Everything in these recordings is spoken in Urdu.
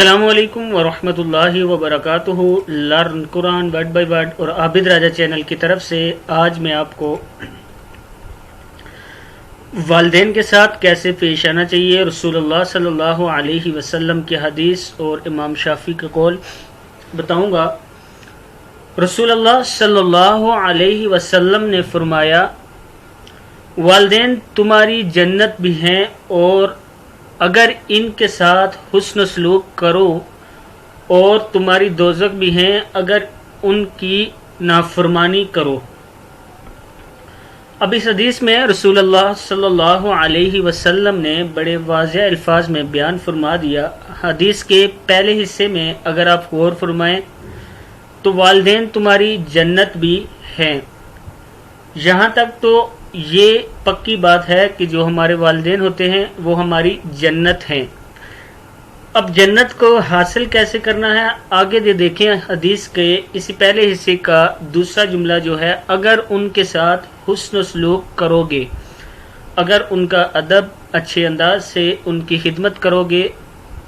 السلام علیکم ورحمۃ اللہ وبرکاتہ۔ Learn Quran word by word اور عابد راجہ چینل کی طرف سے آج میں آپ کو والدین کے ساتھ کیسے پیش آنا چاہیے، رسول اللہ صلی اللہ علیہ وسلم کی حدیث اور امام شافعی کا قول بتاؤں گا۔ رسول اللہ صلی اللہ علیہ وسلم نے فرمایا، والدین تمہاری جنت بھی ہیں اور اگر ان کے ساتھ حسن سلوک کرو، اور تمہاری دوزخ بھی ہیں اگر ان کی نافرمانی کرو۔ اب اس حدیث میں رسول اللہ صلی اللہ علیہ وسلم نے بڑے واضح الفاظ میں بیان فرما دیا۔ حدیث کے پہلے حصے میں اگر آپ غور فرمائیں تو والدین تمہاری جنت بھی ہیں، یہاں تک تو یہ پکی بات ہے کہ جو ہمارے والدین ہوتے ہیں وہ ہماری جنت ہیں۔ اب جنت کو حاصل کیسے کرنا ہے آگے دیکھیں۔ حدیث کے اسی پہلے حصے کا دوسرا جملہ جو ہے، اگر ان کے ساتھ حسن و سلوک کرو گے، اگر ان کا ادب اچھے انداز سے ان کی خدمت کرو گے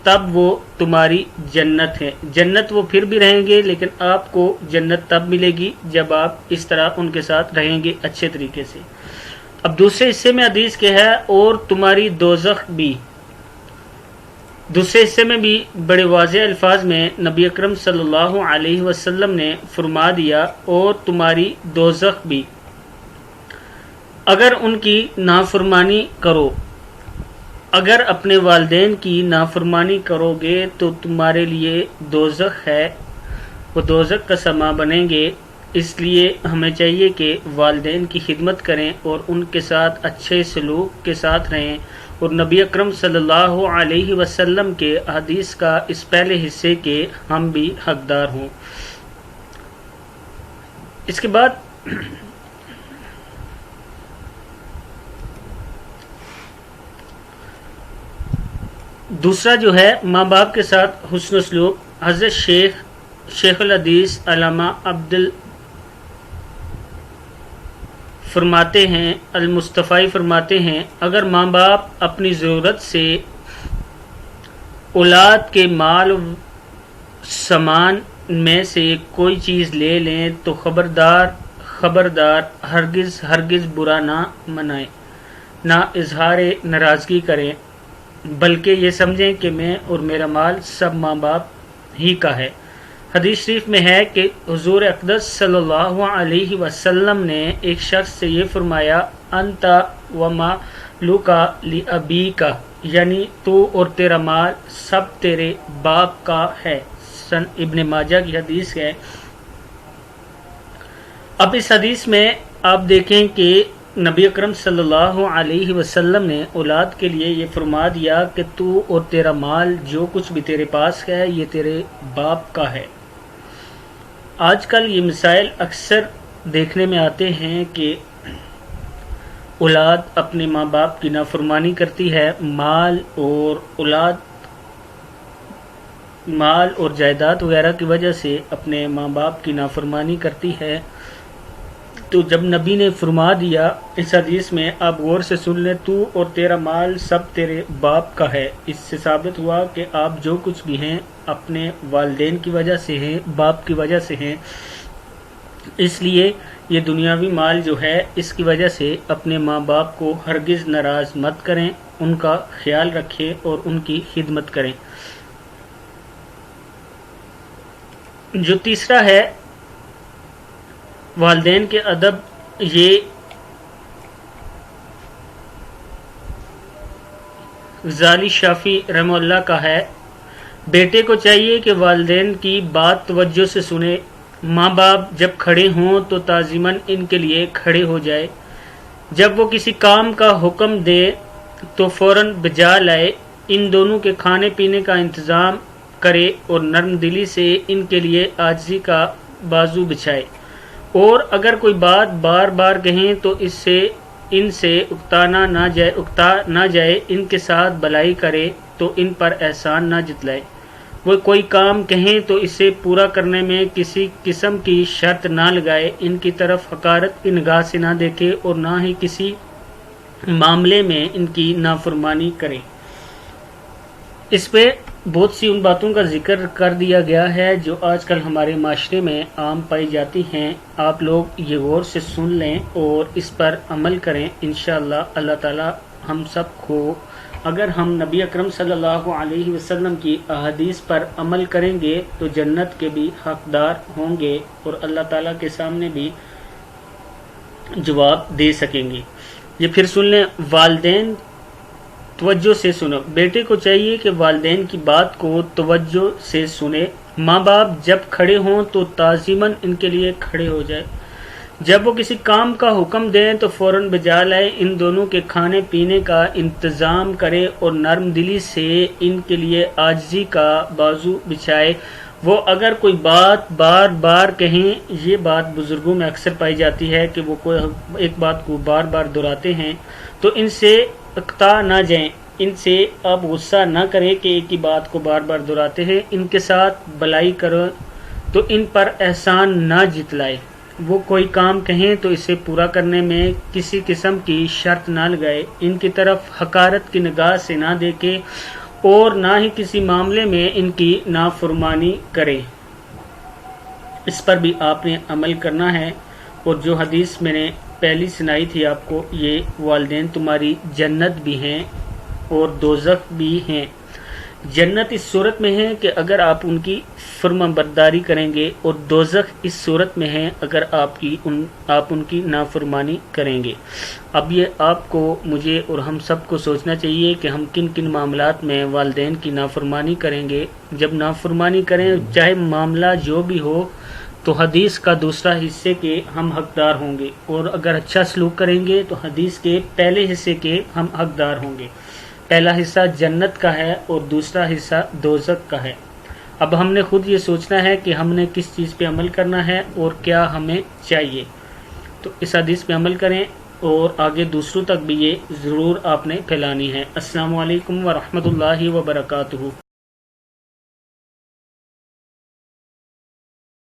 تب وہ تمہاری جنت ہے۔ جنت وہ پھر بھی رہیں گے، لیکن آپ کو جنت تب ملے گی جب آپ اس طرح ان کے ساتھ رہیں گے اچھے طریقے سے۔ اب دوسرے حصے میں حدیث کے ہے، اور تمہاری دوزخ بھی۔ دوسرے حصے میں بھی بڑے واضح الفاظ میں نبی اکرم صلی اللہ علیہ وسلم نے فرما دیا، اور تمہاری دوزخ بھی اگر ان کی نافرمانی کرو۔ اگر اپنے والدین کی نافرمانی کرو گے تو تمہارے لیے دوزخ ہے، وہ دوزخ کا سما بنیں گے۔ اس لیے ہمیں چاہیے کہ والدین کی خدمت کریں اور ان کے ساتھ اچھے سلوک کے ساتھ رہیں، اور نبی اکرم صلی اللہ علیہ وسلم کے حدیث کا اس پہلے حصے کے ہم بھی حقدار ہوں۔ اس کے بعد دوسرا جو ہے ماں باپ کے ساتھ حسن و سلوک۔ حضرت شیخ الحدیث علامہ فرماتے ہیں، المصطفی فرماتے ہیں، اگر ماں باپ اپنی ضرورت سے اولاد کے مال و سامان میں سے کوئی چیز لے لیں تو خبردار ہرگز برا نہ منائیں، نہ اظہار ناراضگی کریں، بلکہ یہ سمجھیں کہ میں اور میرا مال سب ماں باپ ہی کا ہے۔ حدیث شریف میں ہے کہ حضور اقدس صلی اللہ علیہ وسلم نے ایک شخص سے یہ فرمایا، انت و مالک لابیک، یعنی تو اور تیرا مال سب تیرے باپ کا ہے۔ سن ابن ماجہ کی حدیث ہے۔ اب اس حدیث میں آپ دیکھیں کہ نبی اکرم صلی اللہ علیہ وسلم نے اولاد کے لیے یہ فرما دیا کہ تو اور تیرا مال جو کچھ بھی تیرے پاس ہے یہ تیرے باپ کا ہے۔ آج کل یہ مسائل اکثر دیکھنے میں آتے ہیں کہ اولاد اپنے ماں باپ کی نافرمانی کرتی ہے، مال اور جائیداد وغیرہ کی وجہ سے اپنے ماں باپ کی نافرمانی کرتی ہے۔ تو جب نبی نے فرما دیا اس حدیث میں، آپ غور سے سن لیں، تو اور تیرا مال سب تیرے باپ کا ہے، اس سے ثابت ہوا کہ آپ جو کچھ بھی ہیں اپنے والدین کی وجہ سے ہیں، باپ کی وجہ سے ہیں۔ اس لیے یہ دنیاوی مال جو ہے اس کی وجہ سے اپنے ماں باپ کو ہرگز ناراض مت کریں، ان کا خیال رکھیں اور ان کی خدمت کریں۔ جو تیسرا ہے والدین کے ادب، یہ غزالی شافعی رحمہ اللہ کا ہے، بیٹے کو چاہیے کہ والدین کی بات توجہ سے سنے، ماں باپ جب کھڑے ہوں تو تعظیماً ان کے لیے کھڑے ہو جائے، جب وہ کسی کام کا حکم دے تو فوراً بجا لائے، ان دونوں کے کھانے پینے کا انتظام کرے اور نرم دلی سے ان کے لیے عاجزی کا بازو بچھائے، اور اگر کوئی بات بار بار کہیں تو ان سے اکتا نہ جائے، ان کے ساتھ بھلائی کرے تو ان پر احسان نہ جتلائے، وہ کوئی کام کہیں تو اسے پورا کرنے میں کسی قسم کی شرط نہ لگائے، ان کی طرف حقارت کی نگاہ سے نہ دیکھے اور نہ ہی کسی معاملے میں ان کی نافرمانی کرے۔ اس پہ بہت سی ان باتوں کا ذکر کر دیا گیا ہے جو آج کل ہمارے معاشرے میں عام پائی جاتی ہیں. آپ لوگ یہ غور سے سن لیں اور اس پر عمل کریں. انشاءاللہ اللہ تعالی ہم سب کو، اگر ہم نبی اکرم صلی اللہ علیہ وسلم کی احادیث پر عمل کریں گے تو جنت کے بھی حقدار ہوں گے اور اللہ تعالیٰ کے سامنے بھی جواب دے سکیں گے. یہ پھر سن لیں. والدین توجہ سے سنو. بیٹے کو چاہیے کہ والدین کی بات کو توجہ سے سنے. ماں باپ جب کھڑے ہوں تو تعظیماً ان کے لیے کھڑے ہو جائے. جب وہ کسی کام کا حکم دیں تو فوراً بجا لائے. ان دونوں کے کھانے پینے کا انتظام کرے اور نرم دلی سے ان کے لیے عاجزی کا بازو بچھائے. وہ اگر کوئی بات بار بار کہیں، یہ بات بزرگوں میں اکثر پائی جاتی ہے کہ وہ کوئی ایک بات کو بار بار دہراتے ہیں، تو ان سے اقتا نہ جائیں. ان سے اب غصہ نہ کریں کہ ایک ہی بات کو بار بار دہراتے ہیں. ان کے ساتھ بلائی کرو تو ان پر احسان نہ جتلائے. وہ کوئی کام کہیں تو اسے پورا کرنے میں کسی قسم کی شرط نہ لگائے. ان کی طرف حقارت کی نگاہ سے نہ دیکھے اور نہ ہی کسی معاملے میں ان کی نافرمانی کرے. اس پر بھی آپ نے عمل کرنا ہے. اور جو حدیث میں نے پہلی سنائی تھی آپ کو، یہ والدین تمہاری جنت بھی ہیں اور دوزخ بھی ہیں. جنت اس صورت میں ہے کہ اگر آپ ان کی فرما برداری کریں گے، اور دوزخ اس صورت میں ہے اگر آپ ان کی نافرمانی کریں گے. اب یہ آپ کو، مجھے اور ہم سب کو سوچنا چاہیے کہ ہم کن کن معاملات میں والدین کی نافرمانی کریں گے. جب نافرمانی کریں، چاہے معاملہ جو بھی ہو، تو حدیث کا دوسرا حصے کے ہم حقدار ہوں گے، اور اگر اچھا سلوک کریں گے تو حدیث کے پہلے حصے کے ہم حقدار ہوں گے. پہلا حصہ جنت کا ہے اور دوسرا حصہ دوزخ کا ہے. اب ہم نے خود یہ سوچنا ہے کہ ہم نے کس چیز پہ عمل کرنا ہے اور کیا ہمیں چاہیے. تو اس حدیث پہ عمل کریں اور آگے دوسروں تک بھی یہ ضرور آپ نے پھیلانی ہے. السلام علیکم ورحمۃ اللہ وبرکاتہ.